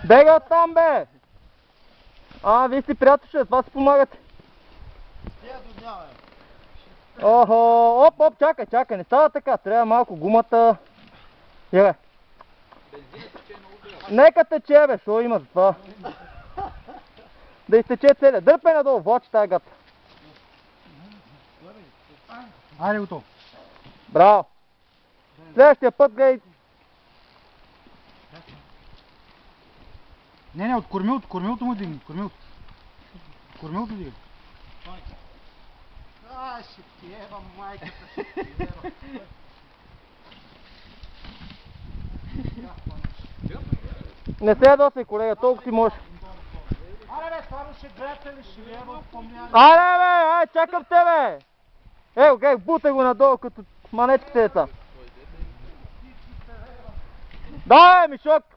Бега оттам, бе! Вие си приятелче, това си помагате. Охо, оп, чакай, не става така, трябва малко гумата. Еле. Нека тече, бе, шо има за това? Да изтече целия. Дърпай надолу, влачи тая гата. Айде готов. Браво! Следващия път гледай. Не, от кормилото му дигни, кормилото дигни. Ще ти ева майката, ще ти ева. Не се ядосай, колега, толкова ти можеш. Аре бе, само ще гледате ли, ще ви ева помня. Аре бе, чакам те бе! Ево, гей, бутай го надолу като манечките деца. Да, бе, Мишок!